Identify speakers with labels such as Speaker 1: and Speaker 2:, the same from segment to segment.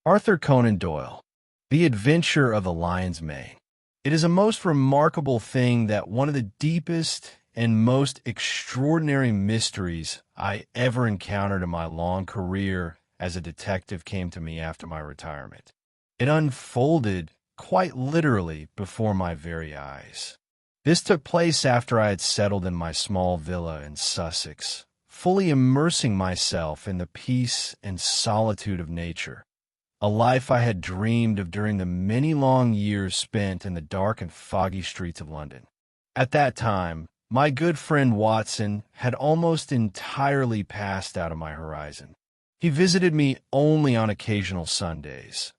Speaker 1: Arthur Conan Doyle, The Adventure of the Lion's Mane. It is a most remarkable thing that one of the deepest and most extraordinary mysteries I ever encountered in my long career as a detective came to me after my retirement. It unfolded quite literally before my very eyes. This took place after I had settled in my small villa in Sussex, fully immersing myself in the peace and solitude of nature, a life I had dreamed of during the many long years spent in the dark and foggy streets of London. At that time, my good friend Watson had almost entirely passed out of my horizon. He visited me only on occasional Sundays.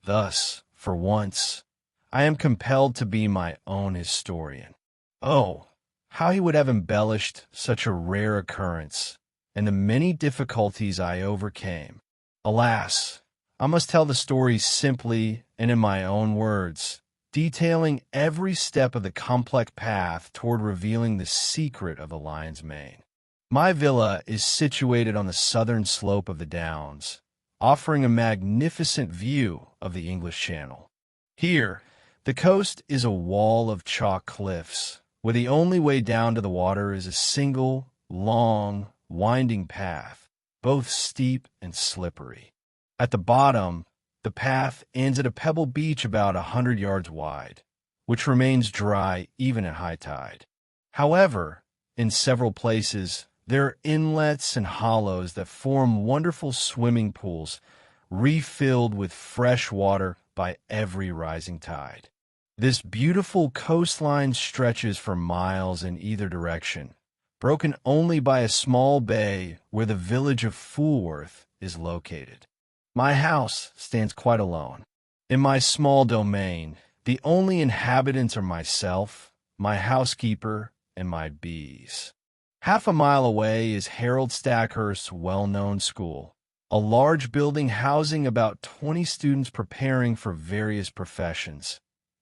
Speaker 1: Thus, for once, I am compelled to be my own historian. Oh, how he would have embellished such a rare occurrence, and the many difficulties I overcame. Alas, I must tell the story simply and in my own words, detailing every step of the complex path toward revealing the secret of the lion's mane. My villa is situated on the southern slope of the Downs, offering a magnificent view of the English Channel. Here, the coast is a wall of chalk cliffs, where the only way down to the water is a single, long, winding path, both steep and slippery. At the bottom, the path ends at a pebble beach about 100 yards wide, which remains dry even at high tide. However, in several places, there are inlets and hollows that form wonderful swimming pools, refilled with fresh water by every rising tide. This beautiful coastline stretches for miles in either direction, broken only by a small bay where the village of Fulworth is located. My house stands quite alone. In my small domain, the only inhabitants are myself, my housekeeper, and my bees. Half a mile away is Harold Stackhurst's well-known school, a large building housing about 20 students preparing for various professions,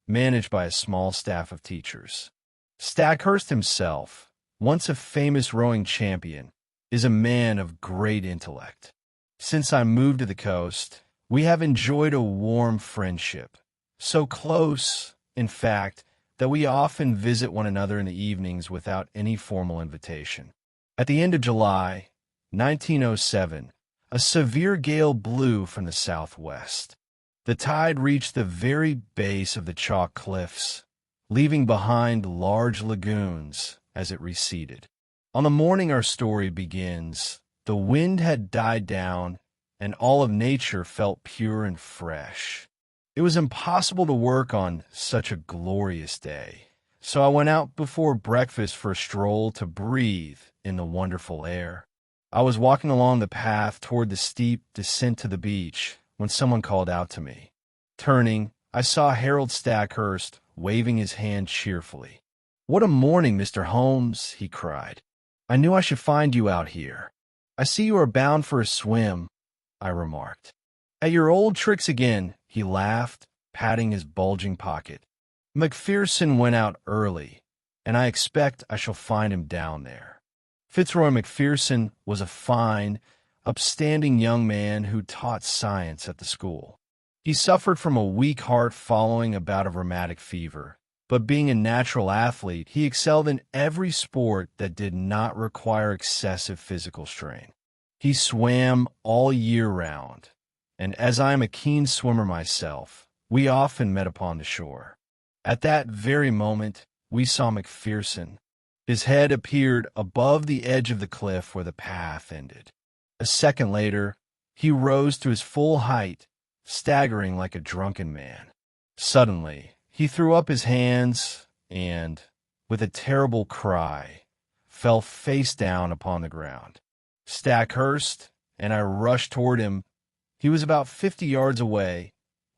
Speaker 1: managed by a small staff of teachers. Stackhurst himself, once a famous rowing champion, is a man of great intellect. Since I moved to the coast, we have enjoyed a warm friendship, so close, in fact, that we often visit one another in the evenings without any formal invitation. At the end of July, 1907, a severe gale blew from the southwest. The tide reached the very base of the chalk cliffs, leaving behind large lagoons as it receded. On the morning our story begins, the wind had died down, and all of nature felt pure and fresh. It was impossible to work on such a glorious day, so I went out before breakfast for a stroll to breathe in the wonderful air. I was walking along the path toward the steep descent to the beach when someone called out to me. Turning, I saw Harold Stackhurst waving his hand cheerfully. "What a morning, Mr. Holmes," he cried. "I knew I should find you out here." "I see you are bound for a swim," I remarked. "At your old tricks again," he laughed, patting his bulging pocket. "Macpherson went out early, and I expect I shall find him down there." Fitzroy Macpherson was a fine, upstanding young man who taught science at the school. He suffered from a weak heart following a bout of rheumatic fever, but being a natural athlete, he excelled in every sport that did not require excessive physical strain. He swam all year round, and as I am a keen swimmer myself, we often met upon the shore. At that very moment, we saw Macpherson. His head appeared above the edge of the cliff where the path ended. A second later, he rose to his full height, staggering like a drunken man. Suddenly, he threw up his hands and, with a terrible cry, fell face down upon the ground. Stackhurst and I rushed toward him. He was about 50 yards away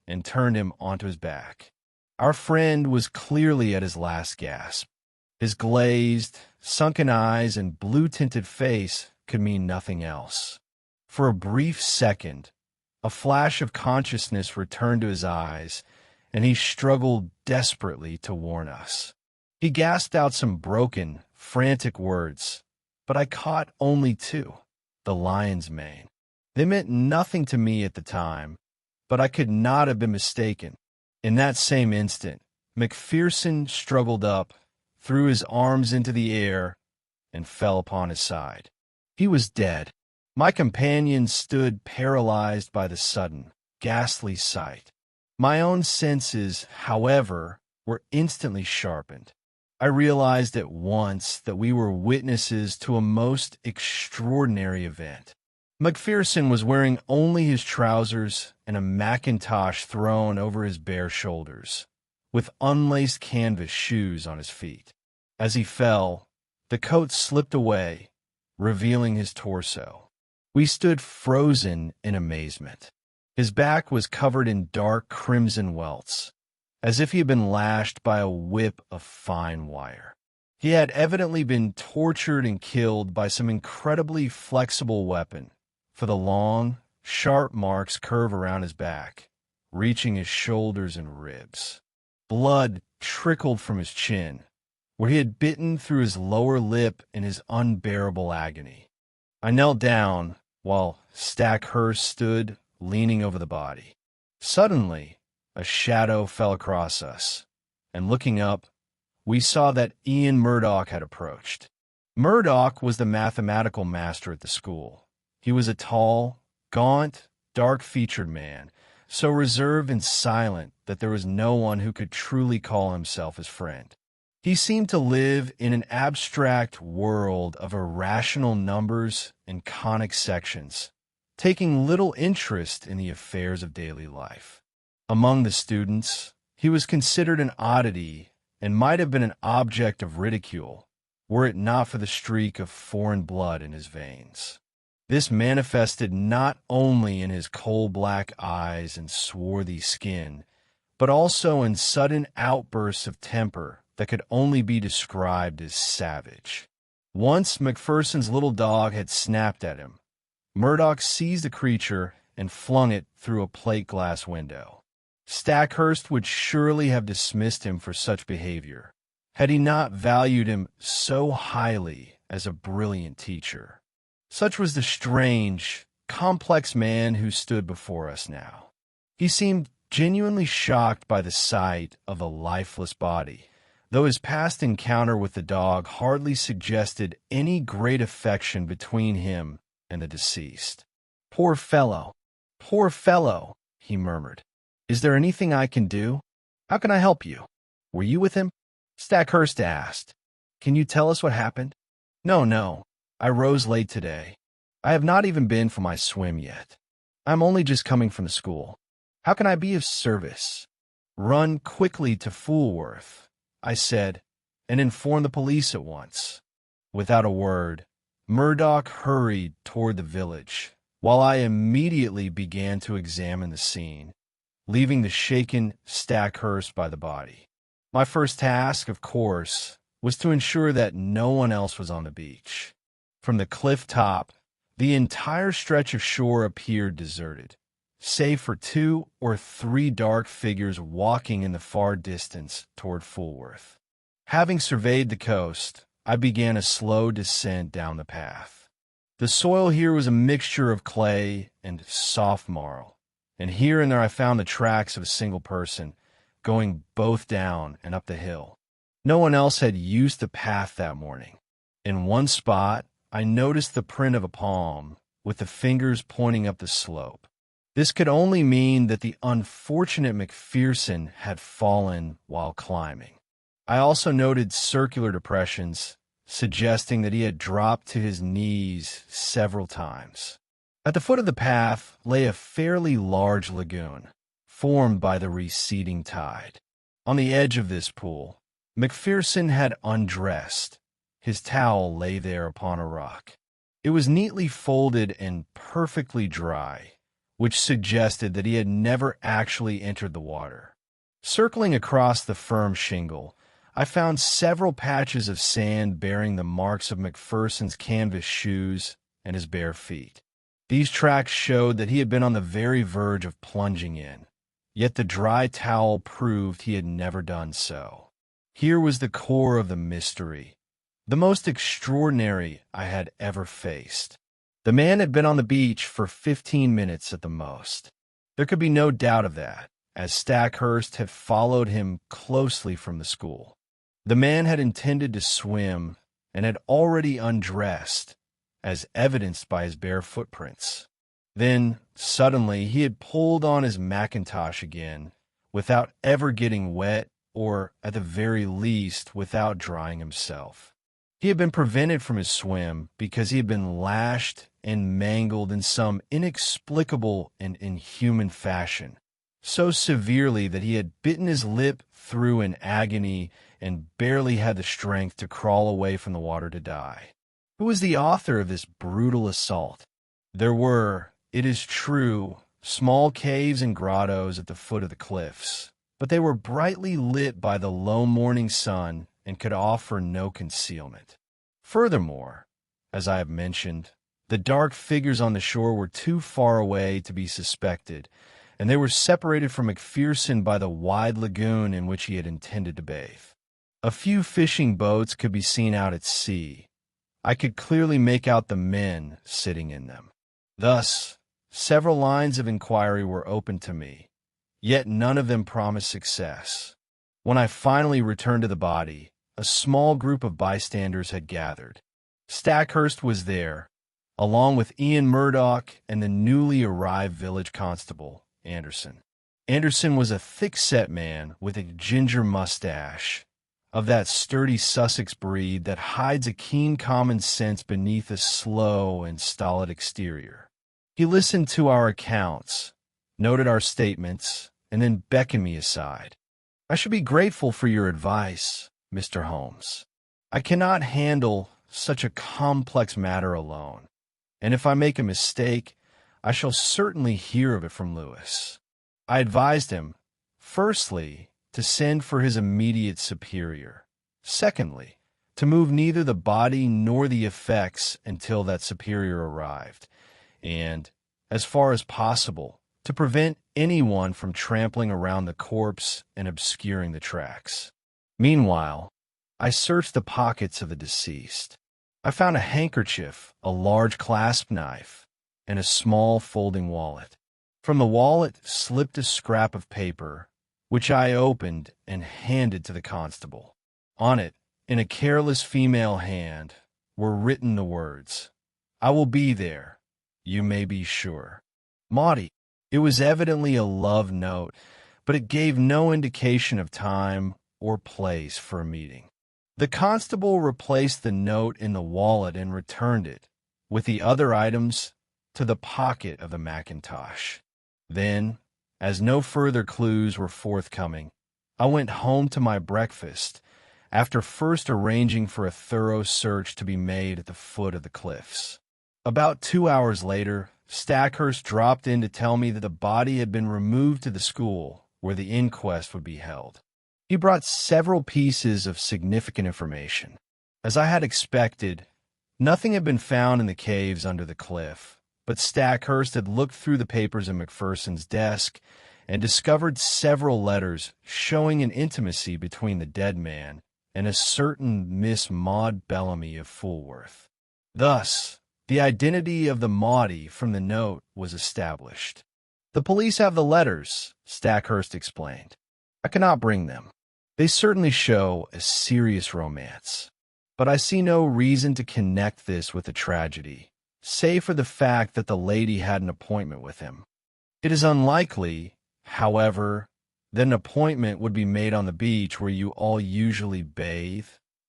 Speaker 1: and turned him onto his back. Our friend was clearly at his last gasp. His glazed, sunken eyes and blue-tinted face could mean nothing else. For a brief second, a flash of consciousness returned to his eyes, and he struggled desperately to warn us. He gasped out some broken, frantic words, but I caught only two: the lion's mane. They meant nothing to me at the time, but I could not have been mistaken. In that same instant, Macpherson struggled up, threw his arms into the air, and fell upon his side. He was dead. My companion stood paralyzed by the sudden, ghastly sight. My own senses, however, were instantly sharpened. I realized at once that we were witnesses to a most extraordinary event. Macpherson was wearing only his trousers and a mackintosh thrown over his bare shoulders, with unlaced canvas shoes on his feet. As he fell, the coat slipped away, revealing his torso. We stood frozen in amazement. His back was covered in dark crimson welts, as if he had been lashed by a whip of fine wire. He had evidently been tortured and killed by some incredibly flexible weapon, for the long, sharp marks curve around his back, reaching his shoulders and ribs. Blood trickled from his chin, where he had bitten through his lower lip in his unbearable agony. I knelt down while Stackhurst stood leaning over the body. Suddenly, a shadow fell across us, and looking up, we saw that Ian Murdoch had approached. Murdoch was the mathematical master at the school. He was a tall, gaunt, dark-featured man, so reserved and silent that there was no one who could truly call himself his friend. He seemed to live in an abstract world of irrational numbers and conic sections, taking little interest in the affairs of daily life. Among the students, he was considered an oddity and might have been an object of ridicule, were it not for the streak of foreign blood in his veins. This manifested not only in his coal-black eyes and swarthy skin, but also in sudden outbursts of temper that could only be described as savage. Once Macpherson's little dog had snapped at him. Murdoch seized the creature and flung it through a plate glass window. Stackhurst would surely have dismissed him for such behavior, had he not valued him so highly as a brilliant teacher. Such was the strange, complex man who stood before us now. He seemed genuinely shocked by the sight of a lifeless body, though his past encounter with the dog hardly suggested any great affection between him and the deceased. Poor fellow, he murmured. "Is there anything I can do? How can I help you? Were you with him?" Stackhurst asked. "Can you tell us what happened?" No. I rose late today. I have not even been for my swim yet. I'm only just coming from the school. How can I be of service?" "Run quickly to Fulworth," I said, "and inform the police at once." Without a word, Murdoch hurried toward the village, while I immediately began to examine the scene, leaving the shaken Stackhurst by the body. My first task, of course, was to ensure that no one else was on the beach. From the cliff top, the entire stretch of shore appeared deserted, save for 2 or 3 dark figures walking in the far distance toward Fulworth. Having surveyed the coast, I began a slow descent down the path. The soil here was a mixture of clay and soft marl, and here and there I found the tracks of a single person, going both down and up the hill. No one else had used the path that morning. In one spot, I noticed the print of a palm, with the fingers pointing up the slope. This could only mean that the unfortunate Macpherson had fallen while climbing. I also noted circular depressions, suggesting that he had dropped to his knees several times. At the foot of the path lay a fairly large lagoon, formed by the receding tide. On the edge of this pool, Macpherson had undressed. His towel lay there upon a rock. It was neatly folded and perfectly dry, which suggested that he had never actually entered the water. Circling across the firm shingle, I found several patches of sand bearing the marks of Macpherson's canvas shoes and his bare feet. These tracks showed that he had been on the very verge of plunging in, yet the dry towel proved he had never done so. Here was the core of the mystery, the most extraordinary I had ever faced. The man had been on the beach for 15 minutes at the most. There could be no doubt of that, as Stackhurst had followed him closely from the school. The man had intended to swim and had already undressed, as evidenced by his bare footprints. Then, suddenly, he had pulled on his mackintosh again, without ever getting wet, or, at the very least, without drying himself. He had been prevented from his swim because he had been lashed and mangled in some inexplicable and inhuman fashion, so severely that he had bitten his lip through in agony and barely had the strength to crawl away from the water to die. Who was the author of this brutal assault? There were, it is true, small caves and grottos at the foot of the cliffs, but they were brightly lit by the low morning sun and could offer no concealment. Furthermore, as I have mentioned, the dark figures on the shore were too far away to be suspected, and they were separated from Macpherson by the wide lagoon in which he had intended to bathe. A few fishing boats could be seen out at sea. I could clearly make out the men sitting in them. Thus, several lines of inquiry were open to me, yet none of them promised success. When I finally returned to the body, a small group of bystanders had gathered. Stackhurst was there, along with Ian Murdoch and the newly arrived village constable, Anderson. Anderson was a thick-set man with a ginger mustache, of that sturdy Sussex breed that hides a keen common sense beneath a slow and stolid exterior. He listened to our accounts, noted our statements, and then beckoned me aside. "I should be grateful for your advice, Mr. Holmes. I cannot handle such a complex matter alone, and if I make a mistake, I shall certainly hear of it from Lewis." I advised him, firstly, to send for his immediate superior. Secondly, to move neither the body nor the effects until that superior arrived, and, as far as possible, to prevent anyone from trampling around the corpse and obscuring the tracks. Meanwhile, I searched the pockets of the deceased. I found a handkerchief, a large clasp knife, and a small folding wallet. From the wallet slipped a scrap of paper, which I opened and handed to the constable. On it, in a careless female hand, were written the words, "I will be there, you may be sure. Maudie." It was evidently a love note, but it gave no indication of time or place for a meeting. The constable replaced the note in the wallet and returned it, with the other items, to the pocket of the mackintosh. Then, as no further clues were forthcoming, I went home to my breakfast, after first arranging for a thorough search to be made at the foot of the cliffs. About 2 hours later, Stackhurst dropped in to tell me that the body had been removed to the school, where the inquest would be held. He brought several pieces of significant information. As I had expected, nothing had been found in the caves under the cliff, but Stackhurst had looked through the papers in Macpherson's desk and discovered several letters showing an intimacy between the dead man and a certain Miss Maud Bellamy of Fulworth. Thus, the identity of the Maudie from the note was established. "The police have the letters," Stackhurst explained. "I cannot bring them. They certainly show a serious romance, but I see no reason to connect this with a tragedy, save for the fact that the lady had an appointment with him. It is unlikely, however, that an appointment would be made on the beach where you all usually bathe,"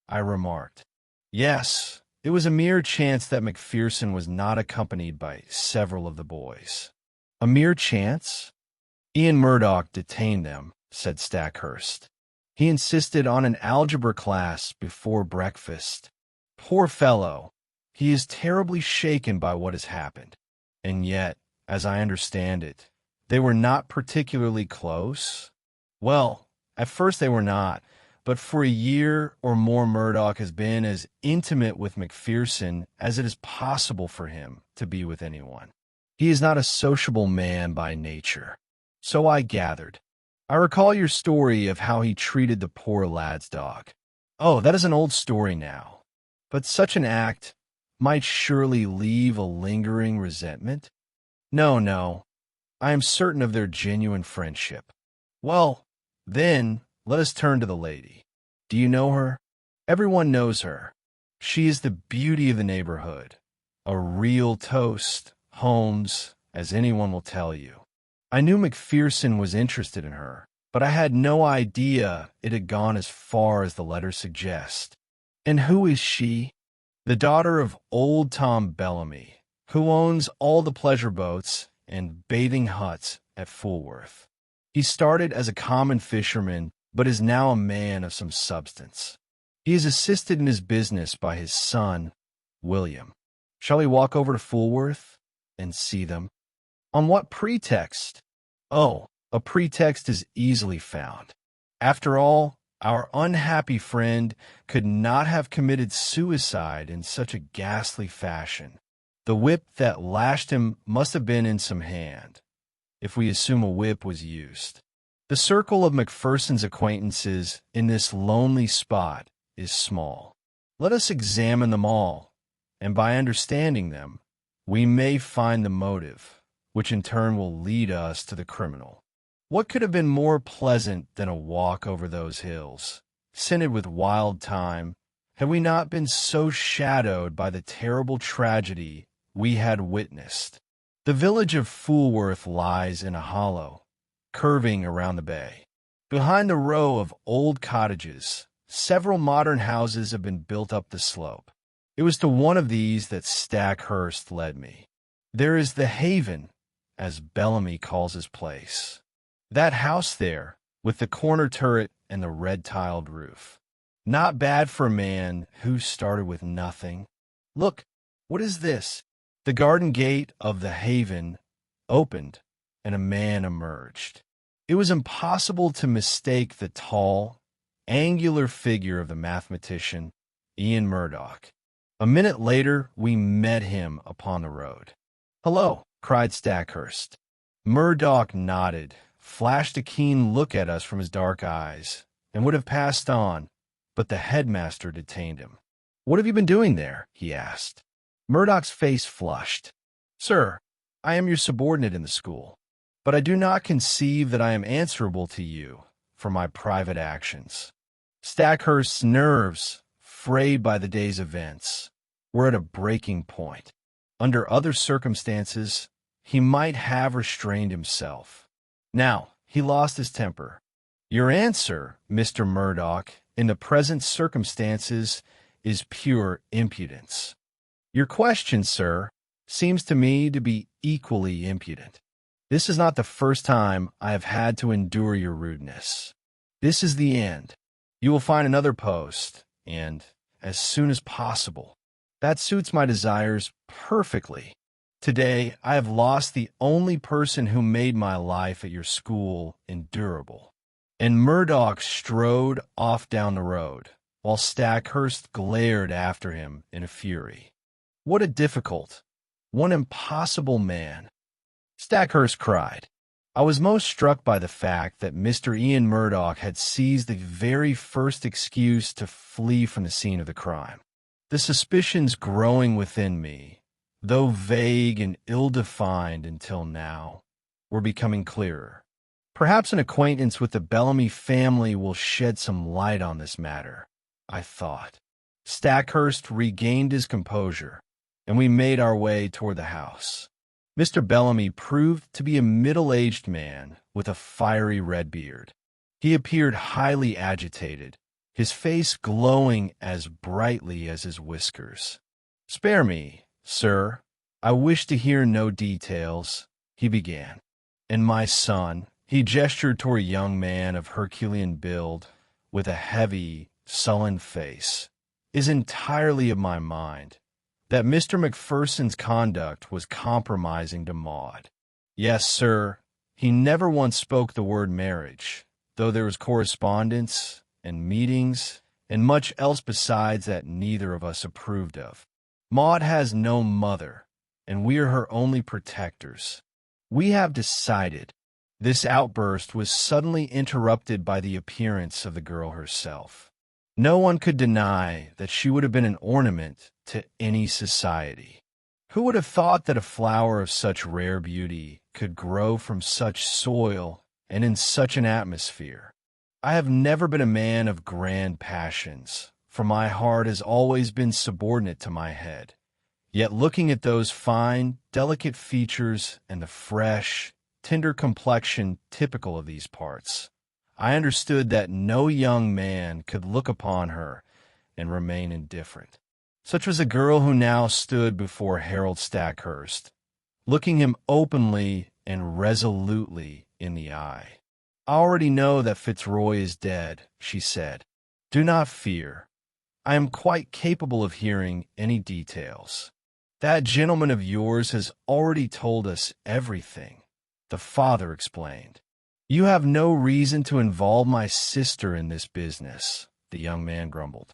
Speaker 1: I remarked. Yes, it was a mere chance that Macpherson was not accompanied by several of the boys. "A mere chance?" "Ian Murdoch detained them," said Stackhurst. "He insisted on an algebra class before breakfast. Poor fellow! He is terribly shaken by what has happened. And yet, as I understand it, they were not particularly close?" "Well, at first they were not, but for a year or more Murdoch has been as intimate with Macpherson as it is possible for him to be with anyone. He is not a sociable man by nature." "So I gathered. I recall your story of how he treated the poor lad's dog." "Oh, that is an old story now. But such an act might surely leave a lingering resentment?" No. I am certain of their genuine friendship. Well, then, let us turn to the lady. Do you know her? Everyone knows her. She is the beauty of the neighborhood. A real toast, Holmes, as anyone will tell you. I knew Macpherson was interested in her, but I had no idea it had gone as far as the letters suggest. And who is she? The daughter of old Tom Bellamy, who owns all the pleasure boats and bathing huts at Fulworth. He started as a common fisherman, but is now a man of some substance. He is assisted in his business by his son, William. Shall we walk over to Fulworth and see them? On what pretext? Oh, a pretext is easily found. After all, our unhappy friend could not have committed suicide in such a ghastly fashion. The whip that lashed him must have been in some hand, if we assume a whip was used. The circle of Macpherson's acquaintances in this lonely spot is small. Let us examine them all, and by understanding them, we may find the motive, which in turn will lead us to the criminal. What could have been more pleasant than a walk over those hills, scented with wild thyme, had we not been so shadowed by the terrible tragedy we had witnessed? The village of Fulworth lies in a hollow, curving around the bay. Behind the row of old cottages, several modern houses have been built up the slope. It was to one of these that Stackhurst led me. There is the Haven, as Bellamy calls his place. That house there, with the corner turret and the red-tiled roof. Not bad for a man who started with nothing. Look, what is this? The garden gate of the Haven opened, and a man emerged. It was impossible to mistake the tall, angular figure of the mathematician, Ian Murdoch. A minute later, we met him upon the road. "Hello," cried Stackhurst. Murdoch nodded, flashed a keen look at us from his dark eyes, and would have passed on, but the headmaster detained him. "What have you been doing there?" he asked. Murdoch's face flushed. "Sir, I am your subordinate in the school, but I do not conceive that I am answerable to you for my private actions." Stackhurst's nerves, frayed by the day's events, were at a breaking point. Under other circumstances, he might have restrained himself. Now, he lost his temper. "Your answer, Mr. Murdoch, in the present circumstances, is pure impudence. Your question, sir, seems to me to be equally impudent. This is not the first time I have had to endure your rudeness. This is the end. You will find another post, and as soon as possible. That suits my desires perfectly. Today, I have lost the only person who made my life at your school endurable." And Murdoch strode off down the road, while Stackhurst glared after him in a fury. What a difficult, what impossible man! Stackhurst cried. I was most struck by the fact that Mr. Ian Murdoch had seized the very first excuse to flee from the scene of the crime. The suspicions growing within me, though vague and ill-defined until now, were becoming clearer. Perhaps an acquaintance with the Bellamy family will shed some light on this matter, I thought. Stackhurst regained his composure, and we made our way toward the house. Mr. Bellamy proved to be a middle-aged man with a fiery red beard. He appeared highly agitated, his face glowing as brightly as his whiskers. "Spare me, sir. I wish to hear no details," he began. "And my son," he gestured toward a young man of Herculean build, with a heavy, sullen face, "is entirely of my mind that Mr. Macpherson's conduct was compromising to Maud. Yes, sir, he never once spoke the word marriage, though there was correspondence and meetings and much else besides that neither of us approved of. Maud has no mother, and we are her only protectors. We have decided." This outburst was suddenly interrupted by the appearance of the girl herself. No one could deny that she would have been an ornament to any society. Who would have thought that a flower of such rare beauty could grow from such soil and in such an atmosphere? I have never been a man of grand passions, for my heart has always been subordinate to my head. Yet looking at those fine, delicate features and the fresh, tender complexion typical of these parts, I understood that no young man could look upon her and remain indifferent. Such was a girl who now stood before Harold Stackhurst, looking him openly and resolutely in the eye. "I already know that Fitzroy is dead," she said. "Do not fear. I am quite capable of hearing any details. That gentleman of yours has already told us everything," the father explained. "You have no reason to involve my sister in this business," the young man grumbled.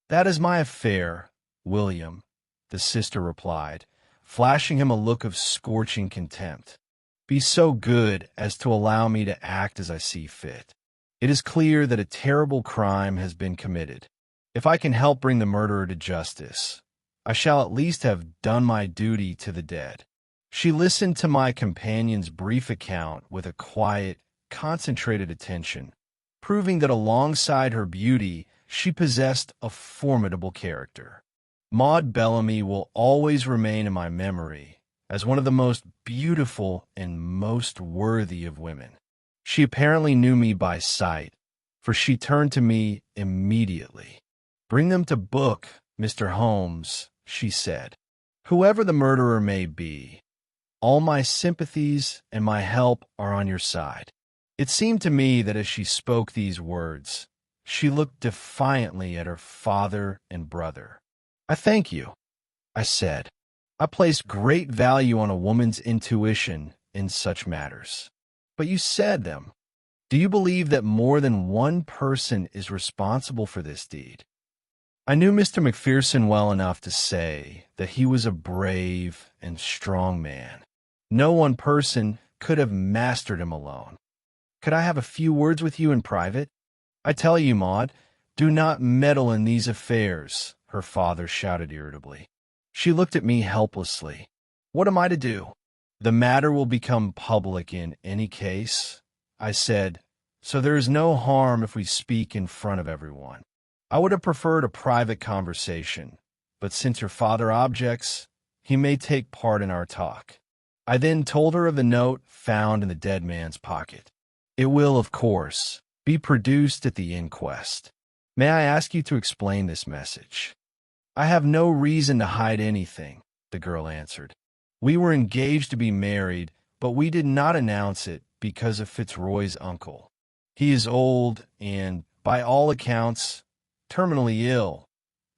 Speaker 1: "That is my affair, William," the sister replied, flashing him a look of scorching contempt. "Be so good as to allow me to act as I see fit. It is clear that a terrible crime has been committed. If I can help bring the murderer to justice, I shall at least have done my duty to the dead." She listened to my companion's brief account with a quiet, concentrated attention, proving that alongside her beauty, she possessed a formidable character. Maud Bellamy will always remain in my memory as one of the most beautiful and most worthy of women. She apparently knew me by sight, for she turned to me immediately. "Bring them to book, Mr. Holmes," she said. "Whoever the murderer may be, all my sympathies and my help are on your side." It seemed to me that as she spoke these words, she looked defiantly at her father and brother. "I thank you," I said. "I place great value on a woman's intuition in such matters. But you said them. Do you believe that more than one person is responsible for this deed?" I knew Mr. Macpherson well enough to say that he was a brave and strong man. No one person could have mastered him alone. "Could I have a few words with you in private?" "I tell you, Maud, do not meddle in these affairs," her father shouted irritably. She looked at me helplessly. "What am I to do?" "The matter will become public in any case," I said, "so there is no harm if we speak in front of everyone. I would have preferred a private conversation, but since your father objects, he may take part in our talk." I then told her of the note found in the dead man's pocket. "It will, of course, be produced at the inquest. May I ask you to explain this message?" "I have no reason to hide anything," the girl answered. "We were engaged to be married, but we did not announce it because of Fitzroy's uncle. He is old and, by all accounts, terminally ill.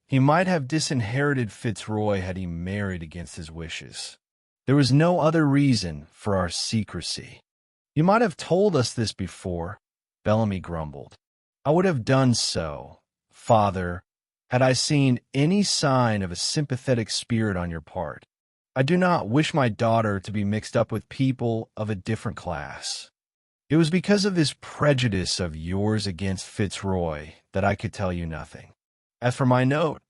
Speaker 1: He might have disinherited Fitzroy had he married against his wishes. There was no other reason for our secrecy." "You might have told us this before," Bellamy grumbled. "I would have done so, father, had I seen any sign of a sympathetic spirit on your part. I do not wish my daughter to be mixed up with people of a different class. It was because of this prejudice of yours against Fitzroy that I could tell you nothing. As for my note,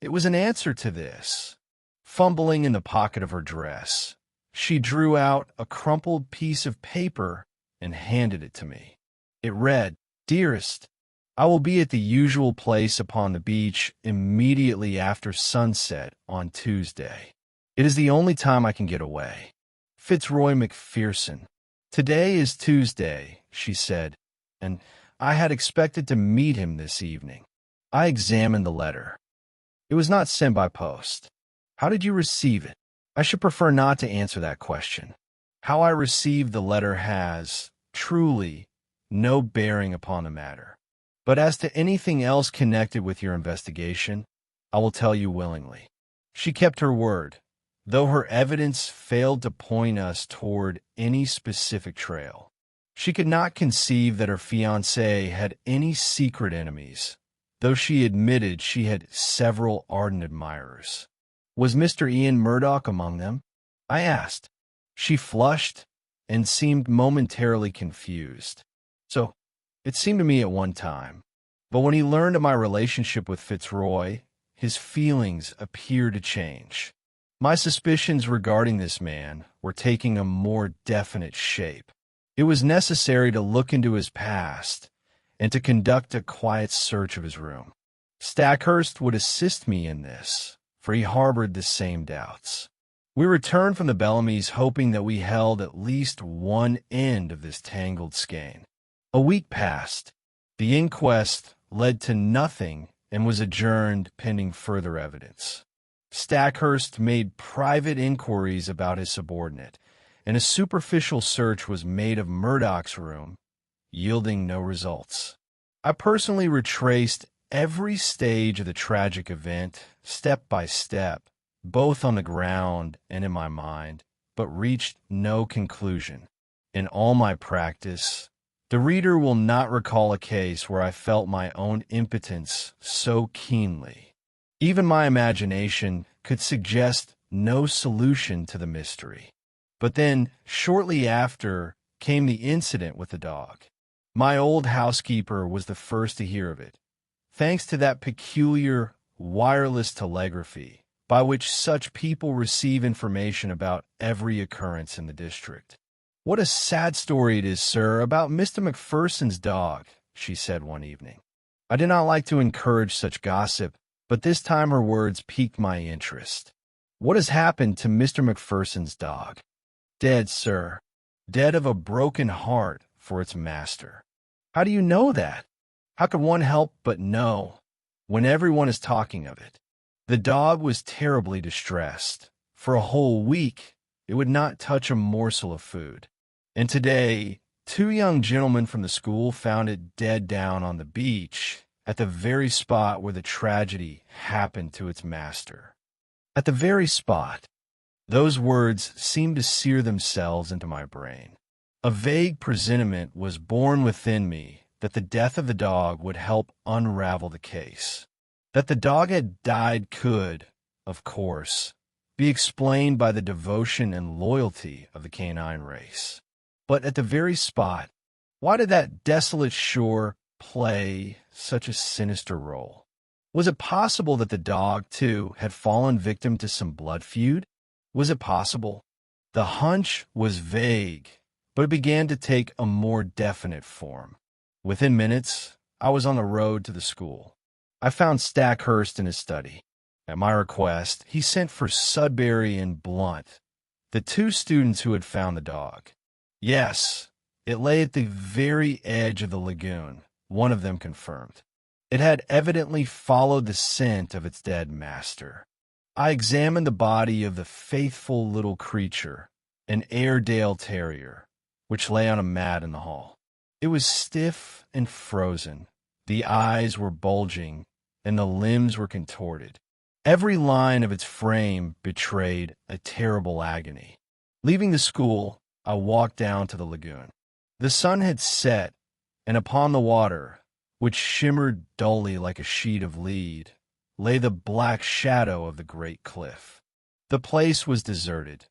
Speaker 1: it was an answer to this." Fumbling in the pocket of her dress, she drew out a crumpled piece of paper and handed it to me. It read, "Dearest, I will be at the usual place upon the beach immediately after sunset on Tuesday. It is the only time I can get away. Fitzroy Macpherson." "Today is Tuesday," she said, "and I had expected to meet him this evening." I examined the letter. It was not sent by post. "How did you receive it?" "I should prefer not to answer that question. How I received the letter has, truly, no bearing upon the matter. But as to anything else connected with your investigation, I will tell you willingly." She kept her word, though her evidence failed to point us toward any specific trail. She could not conceive that her fiancé had any secret enemies, though she admitted she had several ardent admirers. "Was Mr. Ian Murdoch among them?" I asked. She flushed and seemed momentarily confused. "So, it seemed to me at one time. But when he learned of my relationship with Fitzroy, his feelings appeared to change. My suspicions regarding this man were taking a more definite shape. It was necessary to look into his past and to conduct a quiet search of his room. Stackhurst would assist me in this, for he harbored the same doubts. We returned from the Bellamy's hoping that we held at least one end of this tangled skein. A week passed. The inquest led to nothing and was adjourned pending further evidence. Stackhurst made private inquiries about his subordinate, and a superficial search was made of Murdoch's room, yielding no results. I personally retraced every stage of the tragic event, step by step, both on the ground and in my mind, but reached no conclusion. In all my practice, the reader will not recall a case where I felt my own impotence so keenly. Even my imagination could suggest no solution to the mystery. But then, shortly after, came the incident with the dog. My old housekeeper was the first to hear of it, thanks to that peculiar wireless telegraphy by which such people receive information about every occurrence in the district. "What a sad story it is, sir, about Mr. Macpherson's dog," she said one evening. I did not like to encourage such gossip, but this time her words piqued my interest. "What has happened to Mr. Macpherson's dog?" "Dead, sir. Dead of a broken heart for its master." "How do you know that?" "How could one help but know, when everyone is talking of it?" The dog was terribly distressed. For a whole week, it would not touch a morsel of food. And today, 2 young gentlemen from the school found it dead down on the beach, at the very spot where the tragedy happened to its master. At the very spot. Those words seemed to sear themselves into my brain. A vague presentiment was born within me that the death of the dog would help unravel the case. That the dog had died could, of course, be explained by the devotion and loyalty of the canine race. But at the very spot, why did that desolate shore play such a sinister role? Was it possible that the dog, too, had fallen victim to some blood feud? Was it possible? The hunch was vague, but it began to take a more definite form. Within minutes, I was on the road to the school. I found Stackhurst in his study. At my request, he sent for Sudbury and Blunt, the 2 students who had found the dog. Yes, it lay at the very edge of the lagoon, one of them confirmed. It had evidently followed the scent of its dead master. I examined the body of the faithful little creature, an Airedale terrier, which lay on a mat in the hall. It was stiff and frozen. The eyes were bulging, and the limbs were contorted. Every line of its frame betrayed a terrible agony. Leaving the school, I walked down to the lagoon. The sun had set, and upon the water, which shimmered dully like a sheet of lead, lay the black shadow of the great cliff. The place was deserted.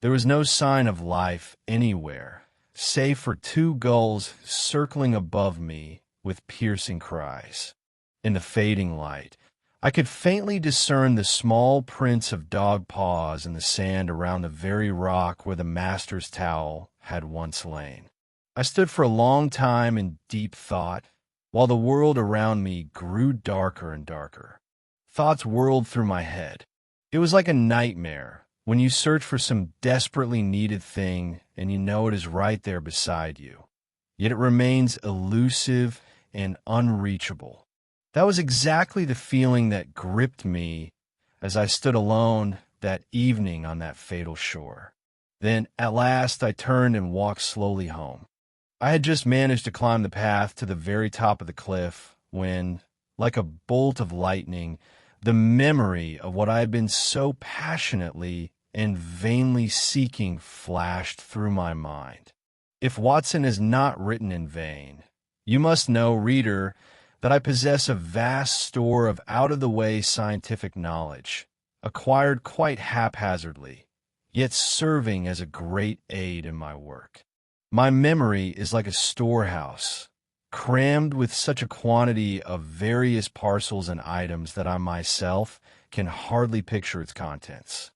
Speaker 1: There was no sign of life anywhere, save for 2 gulls circling above me with piercing cries. In the fading light, I could faintly discern the small prints of dog paws in the sand around the very rock where the master's towel had once lain. I stood for a long time in deep thought, while the world around me grew darker and darker. Thoughts whirled through my head. It was like a nightmare when you search for some desperately needed thing and you know it is right there beside you, yet it remains elusive and unreachable. That was exactly the feeling that gripped me as I stood alone that evening on that fatal shore. Then, at last, I turned and walked slowly home. I had just managed to climb the path to the very top of the cliff when, like a bolt of lightning, the memory of what I had been so passionately and vainly seeking flashed through my mind. If Watson is not written in vain, you must know, reader, that I possess a vast store of out-of-the-way scientific knowledge, acquired quite haphazardly, yet serving as a great aid in my work. My memory is like a storehouse, crammed with such a quantity of various parcels and items that I myself can hardly picture its contents.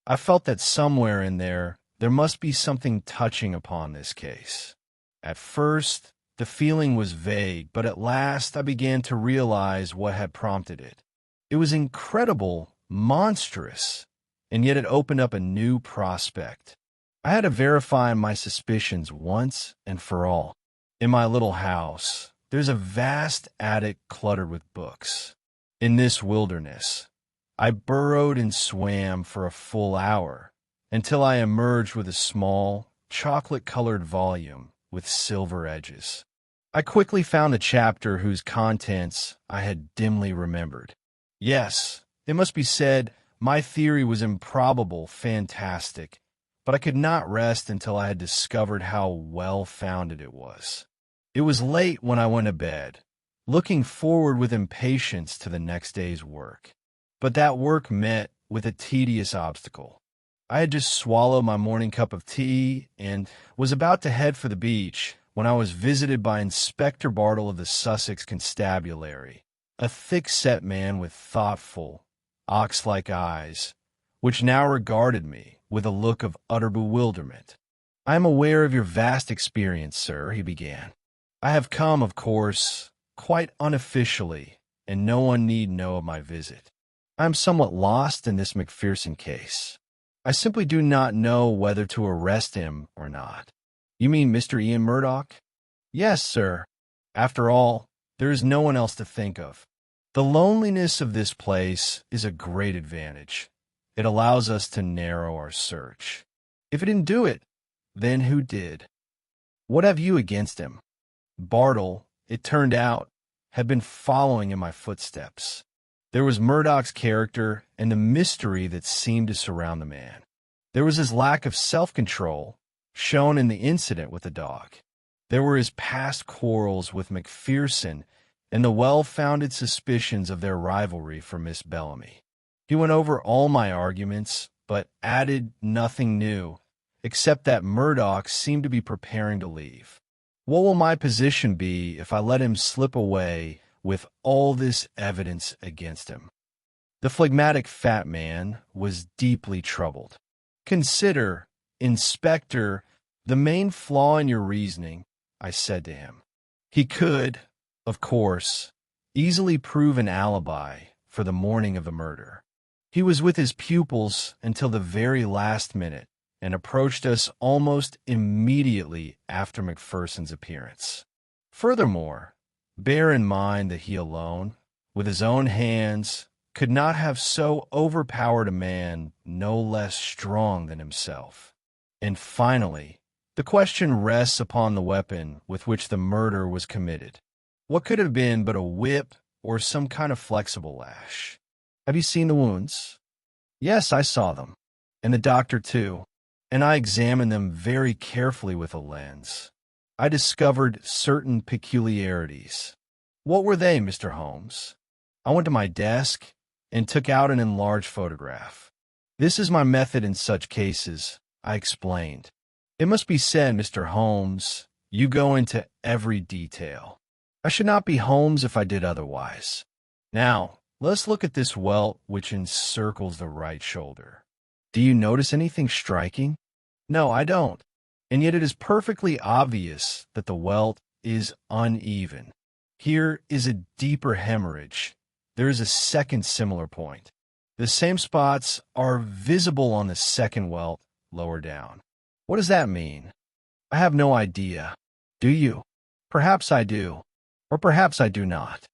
Speaker 1: I felt that somewhere in there must be something touching upon this case. At first, the feeling was vague, but at last I began to realize what had prompted it. It was incredible, monstrous, and yet it opened up a new prospect. I had to verify my suspicions once and for all. In my little house, there's a vast attic cluttered with books. In this wilderness, I burrowed and swam for a full hour until I emerged with a small, chocolate-colored volume with silver edges. I quickly found a chapter whose contents I had dimly remembered. Yes, it must be said, my theory was improbable, fantastic, but I could not rest until I had discovered how well-founded it was. It was late when I went to bed, looking forward with impatience to the next day's work. But that work met with a tedious obstacle. I had just swallowed my morning cup of tea and was about to head for the beach when I was visited by Inspector Bartle of the Sussex Constabulary, a thick-set man with thoughtful, ox-like eyes, which now regarded me with a look of utter bewilderment. "I am aware of your vast experience, sir," he began. "I have come, of course, quite unofficially, and no one need know of my visit. I am somewhat lost in this Macpherson case. I simply do not know whether to arrest him or not." "You mean Mr. Ian Murdoch?" "Yes, sir. After all, there is no one else to think of. The loneliness of this place is a great advantage. It allows us to narrow our search. If it didn't do it, then who did? What have you against him?" Bartle, it turned out, had been following in my footsteps. There was Murdoch's character and the mystery that seemed to surround the man. There was his lack of self-control, shown in the incident with the dog. There were his past quarrels with Macpherson and the well-founded suspicions of their rivalry for Miss Bellamy. He went over all my arguments, but added nothing new, except that Murdoch seemed to be preparing to leave. What will my position be if I let him slip away with all this evidence against him? The phlegmatic fat man was deeply troubled. "Consider, Inspector, the main flaw in your reasoning," I said to him. He could, of course, easily prove an alibi for the morning of the murder. He was with his pupils until the very last minute and approached us almost immediately after Macpherson's appearance. Furthermore, bear in mind that he alone, with his own hands, could not have so overpowered a man no less strong than himself. And finally, the question rests upon the weapon with which the murder was committed. What could have been but a whip or some kind of flexible lash? Have you seen the wounds? Yes, I saw them. And the doctor, too. And I examined them very carefully with a lens. I discovered certain peculiarities. What were they, Mr. Holmes? I went to my desk and took out an enlarged photograph. "This is my method in such cases," I explained. "It must be said, Mr. Holmes, you go into every detail. I should not be Holmes if I did otherwise. Now, let's look at this welt which encircles the right shoulder. Do you notice anything striking?" "No, I don't. And yet it is perfectly obvious that the welt is uneven. Here is a deeper hemorrhage. There is a second similar point. The same spots are visible on the second welt lower down. What does that mean?" "I have no idea. Do you?" "Perhaps I do, or perhaps I do not.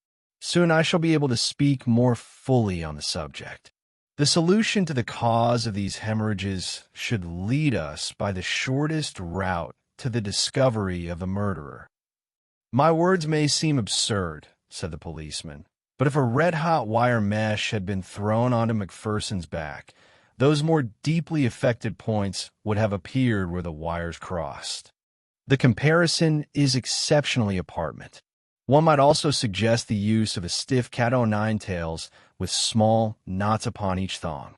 Speaker 1: Soon I shall be able to speak more fully on the subject. The solution to the cause of these hemorrhages should lead us by the shortest route to the discovery of the murderer." "My words may seem absurd," said the policeman, "but if a red-hot wire mesh had been thrown onto Macpherson's back, those more deeply affected points would have appeared where the wires crossed. The comparison is exceptionally apparent. One might also suggest the use of a stiff cat-o'-nine-tails with small knots upon each thong.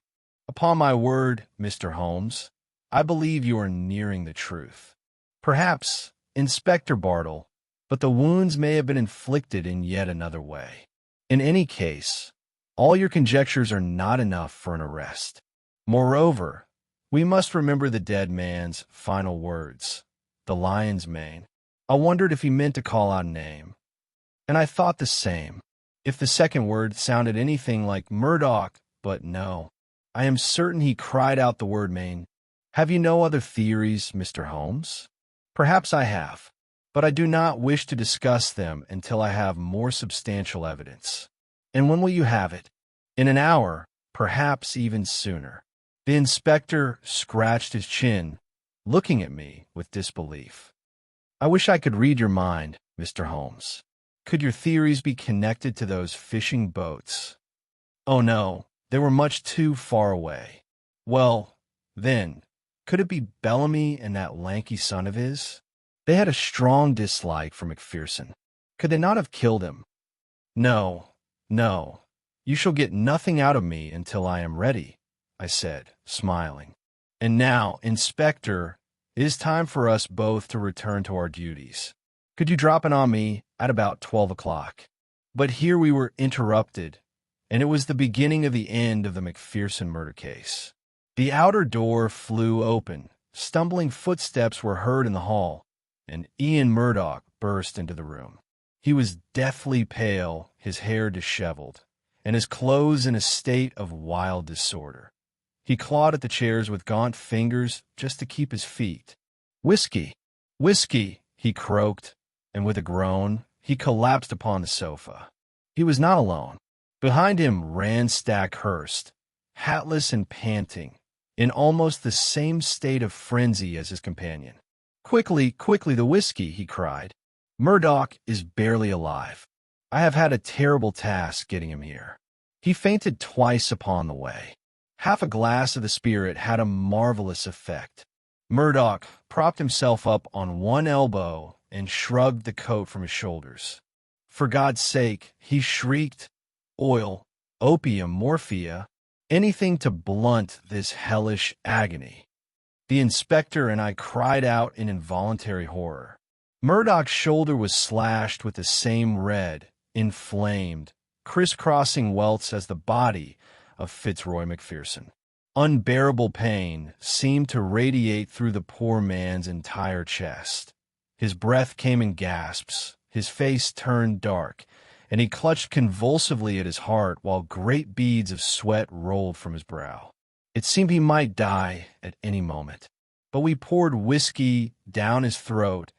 Speaker 1: Upon my word, Mr. Holmes, I believe you are nearing the truth. Perhaps, Inspector Bartle, but the wounds may have been inflicted in yet another way. In any case, all your conjectures are not enough for an arrest. Moreover, we must remember the dead man's final words, the lion's mane. I wondered if he meant to call out a name, and I thought the same, if the second word sounded anything like Murdoch, but no. I am certain he cried out the word mane. Have you no other theories, Mr. Holmes? Perhaps I have, but I do not wish to discuss them until I have more substantial evidence. And when will you have it? In an hour, perhaps even sooner. The inspector scratched his chin, looking at me with disbelief. I wish I could read your mind, Mr. Holmes. Could your theories be connected to those fishing boats? Oh no, they were much too far away. Well, then, could it be Bellamy and that lanky son of his? They had a strong dislike for Macpherson. Could they not have killed him? No, no. You shall get nothing out of me until I am ready, I said, smiling. And now, Inspector, it is time for us both to return to our duties. Could you drop in on me at about 12 o'clock? But here we were interrupted, and it was the beginning of the end of the Macpherson murder case. The outer door flew open, stumbling footsteps were heard in the hall, and Ian Murdoch burst into the room. He was deathly pale, his hair disheveled, and his clothes in a state of wild disorder. He clawed at the chairs with gaunt fingers just to keep his feet. "Whiskey! Whiskey!" he croaked, and with a groan, he collapsed upon the sofa. He was not alone. Behind him ran Stackhurst, hatless and panting, in almost the same state of frenzy as his companion. "Quickly, quickly, the whiskey!" he cried. "Murdoch is barely alive. I have had a terrible task getting him here." He fainted twice upon the way. Half a glass of the spirit had a marvelous effect. Murdoch propped himself up on one elbow and shrugged the coat from his shoulders. "For God's sake," he shrieked, "oil, opium, morphia, anything to blunt this hellish agony." The inspector and I cried out in involuntary horror. Murdoch's shoulder was slashed with the same red, inflamed, crisscrossing welts as the body of Fitzroy Macpherson. Unbearable pain seemed to radiate through the poor man's entire chest. His breath came in gasps, his face turned dark, and he clutched convulsively at his heart while great beads of sweat rolled from his brow. It seemed he might die at any moment. But we poured whiskey down his throat,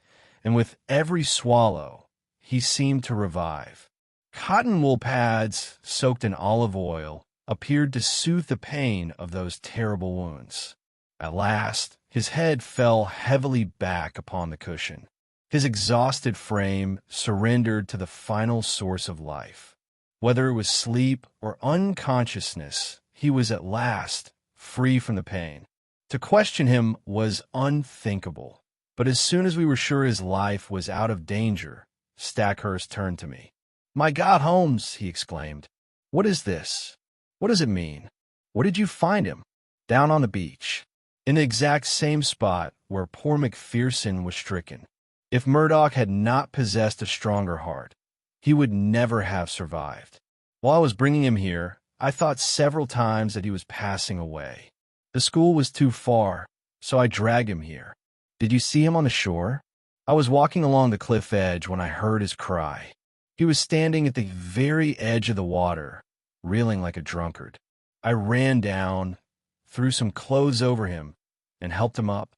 Speaker 1: and with every swallow, he seemed to revive. Cotton wool pads soaked in olive oil appeared to soothe the pain of those terrible wounds. At last, his head fell heavily back upon the cushion. His exhausted frame surrendered to the final source of life. Whether it was sleep or unconsciousness, he was at last free from the pain. To question him was unthinkable, but as soon as we were sure his life was out of danger, Stackhurst turned to me. "My God, Holmes!" he exclaimed. "What is this? What does it mean? Where did you find him?" "Down on the beach, in the exact same spot where poor Macpherson was stricken. If Murdoch had not possessed a stronger heart, he would never have survived. While I was bringing him here, I thought several times that he was passing away. The school was too far, so I dragged him here. Did you see him on the shore?" "I was walking along the cliff edge when I heard his cry. He was standing at the very edge of the water, reeling like a drunkard. I ran down, threw some clothes over him, and helped him up.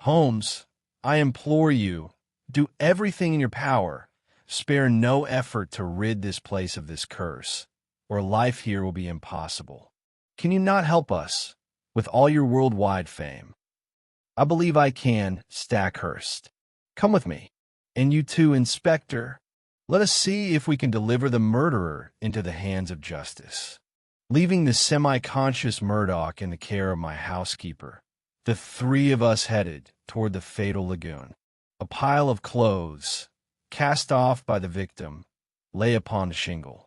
Speaker 1: Holmes, I implore you, do everything in your power. Spare no effort to rid this place of this curse, or life here will be impossible. Can you not help us, with all your worldwide fame?" "I believe I can, Stackhurst. Come with me. And you too, Inspector. Let us see if we can deliver the murderer into the hands of justice." Leaving the semi-conscious Murdoch in the care of my housekeeper, the three of us headed toward the fatal lagoon. A pile of clothes, cast off by the victim, lay upon the shingle.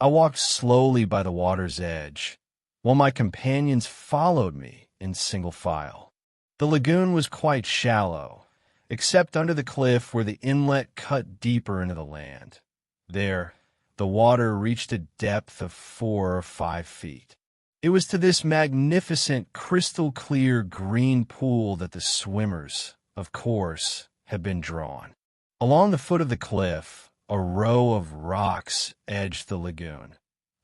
Speaker 1: I walked slowly by the water's edge, while my companions followed me in single file. The lagoon was quite shallow, except under the cliff where the inlet cut deeper into the land. There, the water reached a depth of 4 or 5 feet. It was to this magnificent, crystal-clear green pool that the swimmers, of course, had been drawn. Along the foot of the cliff, a row of rocks edged the lagoon.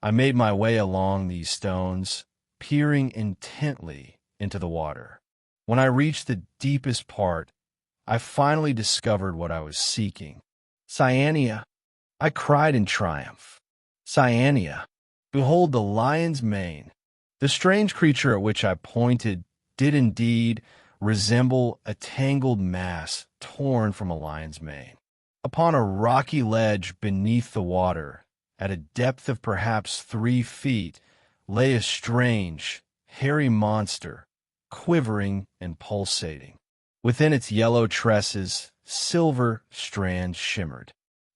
Speaker 1: I made my way along these stones, peering intently into the water. When I reached the deepest part, I finally discovered what I was seeking. Cyanea! I cried in triumph. Cyanea! Behold the lion's mane! The strange creature at which I pointed did indeed resemble a tangled mass torn from a lion's mane. Upon a rocky ledge beneath the water, at a depth of perhaps 3 feet, lay a strange, hairy monster, quivering and pulsating. Within its yellow tresses, silver strands shimmered.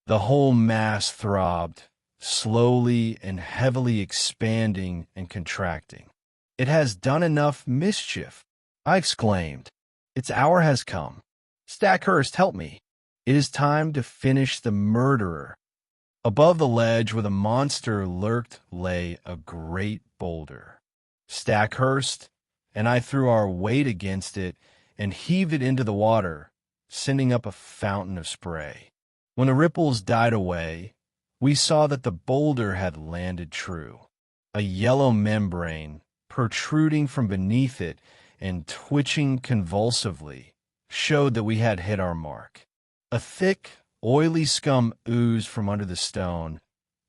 Speaker 1: The whole mass throbbed, slowly and heavily expanding and contracting. "It has done enough mischief," I exclaimed. "Its hour has come. Stackhurst, help me. It is time to finish the murderer." Above the ledge where the monster lurked lay a great boulder. Stackhurst and I threw our weight against it and heaved it into the water, sending up a fountain of spray. When the ripples died away, we saw that the boulder had landed true. A yellow membrane, protruding from beneath it and twitching convulsively, showed that we had hit our mark. A thick, oily scum oozed from under the stone,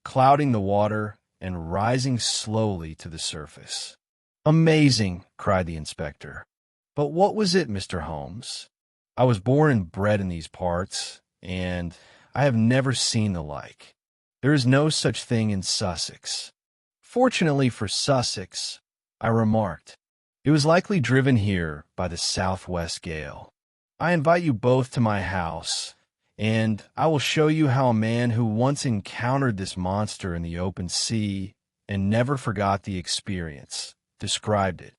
Speaker 1: clouding the water and rising slowly to the surface. "Amazing!" cried the inspector. "But what was it, Mr. Holmes? I was born and bred in these parts, and I have never seen the like. There is no such thing in Sussex." "Fortunately for Sussex," I remarked, "it was likely driven here by the southwest gale. I invite you both to my house, and I will show you how a man who once encountered this monster in the open sea and never forgot the experience described it.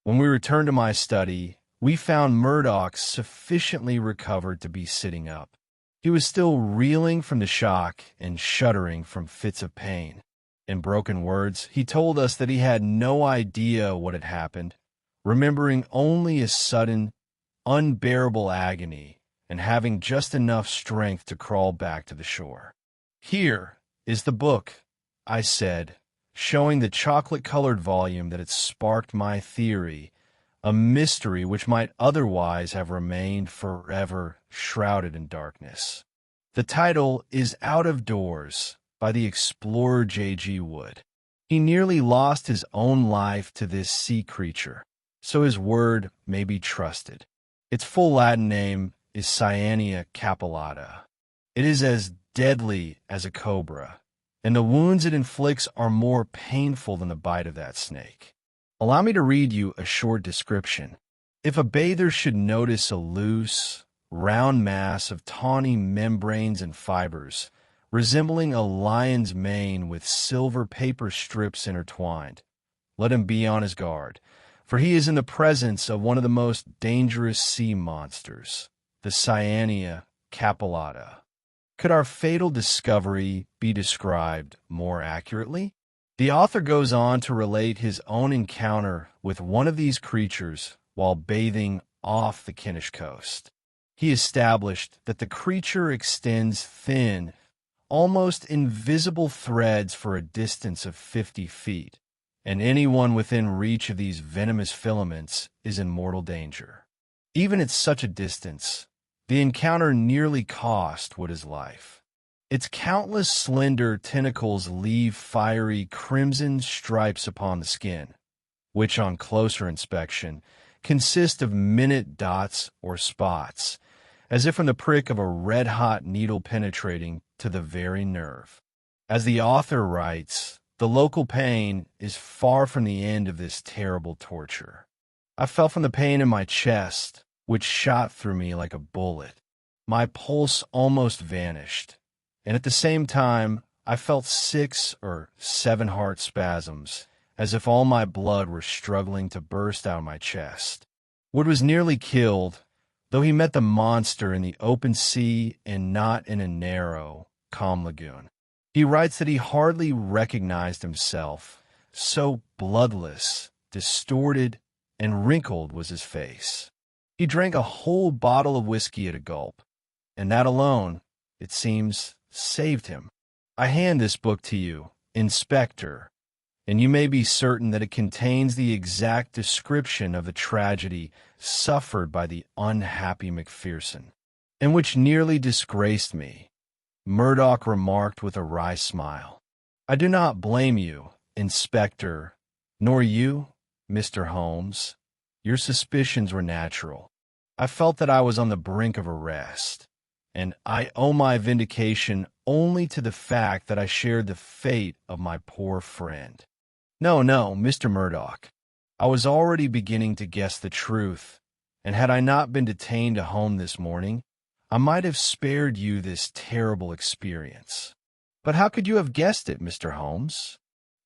Speaker 1: When we returned to my study, we found Murdoch sufficiently recovered to be sitting up. He was still reeling from the shock and shuddering from fits of pain. In broken words, he told us that he had no idea what had happened, remembering only a sudden, unbearable agony and having just enough strength to crawl back to the shore. "Here is the book," I said, showing the chocolate-colored volume that had sparked my theory, a mystery which might otherwise have remained forever shrouded in darkness. The title is Out of Doors by the explorer J.G. Wood. He nearly lost his own life to this sea creature, so his word may be trusted. Its full Latin name is Cyanea capillata. It is as deadly as a cobra, and the wounds it inflicts are more painful than the bite of that snake. Allow me to read you a short description. If a bather should notice a loose, round mass of tawny membranes and fibers, resembling a lion's mane with silver paper strips intertwined, let him be on his guard, for he is in the presence of one of the most dangerous sea monsters, the Cyanea capillata. Could our fatal discovery be described more accurately? The author goes on to relate his own encounter with one of these creatures while bathing off the Kentish coast. He established that the creature extends thin, almost invisible threads for a distance of 50 feet, and anyone within reach of these venomous filaments is in mortal danger. Even at such a distance, the encounter nearly cost Wood his life. Its countless slender tentacles leave fiery crimson stripes upon the skin, which on closer inspection consist of minute dots or spots, as if from the prick of a red-hot needle penetrating to the very nerve. As the author writes, the local pain is far from the end of this terrible torture. I felt from the pain in my chest, which shot through me like a bullet. My pulse almost vanished, and at the same time, I felt 6 or 7 heart spasms, as if all my blood were struggling to burst out of my chest. Wood was nearly killed, though he met the monster in the open sea and not in a narrow, calm lagoon. He writes that he hardly recognized himself, So bloodless, distorted, and wrinkled was his face. He drank a whole bottle of whiskey at a gulp, and that alone, it seems, saved him. I hand this book to you, Inspector, and you may be certain that it contains the exact description of the tragedy suffered by the unhappy Macpherson, and which nearly disgraced me. Murdoch remarked with a wry smile. I do not blame you, Inspector, nor you, Mr. Holmes. Your suspicions were natural. I felt that I was on the brink of arrest, and I owe my vindication only to the fact that I shared the fate of my poor friend. No, Mr. Murdoch. I was already beginning to guess the truth, and had I not been detained at home this morning, I might have spared you this terrible experience. But how could you have guessed it, Mr. Holmes?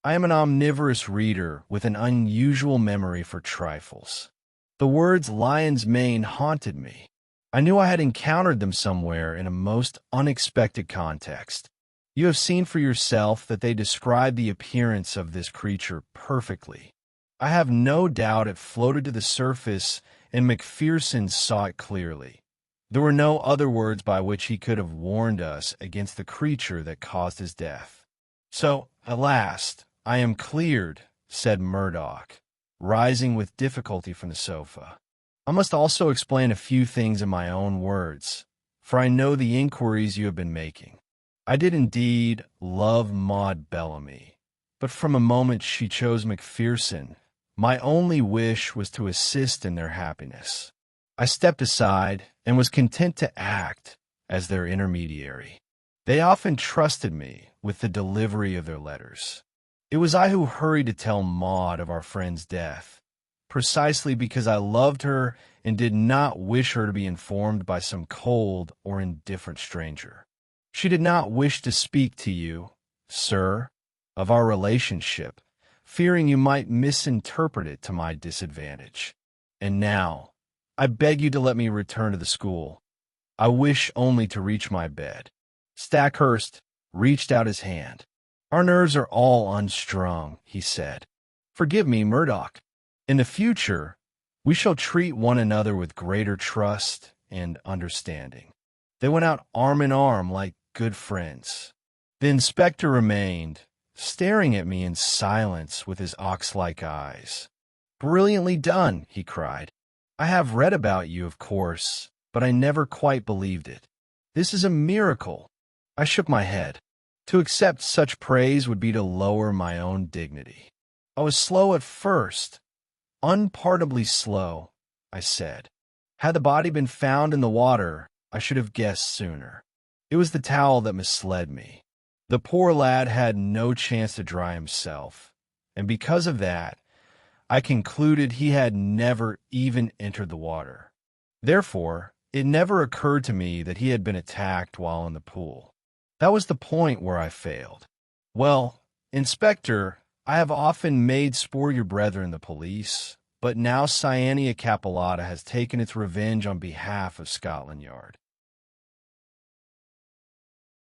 Speaker 1: I am an omnivorous reader with an unusual memory for trifles. The words lion's mane haunted me. I knew I had encountered them somewhere in a most unexpected context. You have seen for yourself that they describe the appearance of this creature perfectly. I have no doubt it floated to the surface and Macpherson saw it clearly. There were no other words by which he could have warned us against the creature that caused his death. So, at last, I am cleared, said Murdoch, rising with difficulty from the sofa. I must also explain a few things in my own words, for I know the inquiries you have been making. I did indeed love Maud Bellamy, but from a moment she chose Macpherson, my only wish was to assist in their happiness. I stepped aside and was content to act as their intermediary. They often trusted me with the delivery of their letters. It was I who hurried to tell Maud of our friend's death, precisely because I loved her and did not wish her to be informed by some cold or indifferent stranger. She did not wish to speak to you, sir, of our relationship, fearing you might misinterpret it to my disadvantage. And now, I beg you to let me return to the school. I wish only to reach my bed. Stackhurst reached out his hand. Our nerves are all unstrung, he said. Forgive me, Murdoch. In the future, we shall treat one another with greater trust and understanding. They went out arm in arm like good friends. The inspector remained, staring at me in silence with his ox-like eyes. Brilliantly done, he cried. I have read about you, of course, but I never quite believed it. This is a miracle. I shook my head. To accept such praise would be to lower my own dignity. I was slow at first, unpardonably slow, I said. Had the body been found in the water, I should have guessed sooner. It was the towel that misled me. The poor lad had no chance to dry himself, and because of that, I concluded he had never even entered the water. Therefore, it never occurred to me that he had been attacked while in the pool. That was the point where I failed. Well, Inspector, I have often made sport your brethren, the police, but now Cyania Capillata has taken its revenge on behalf of Scotland Yard.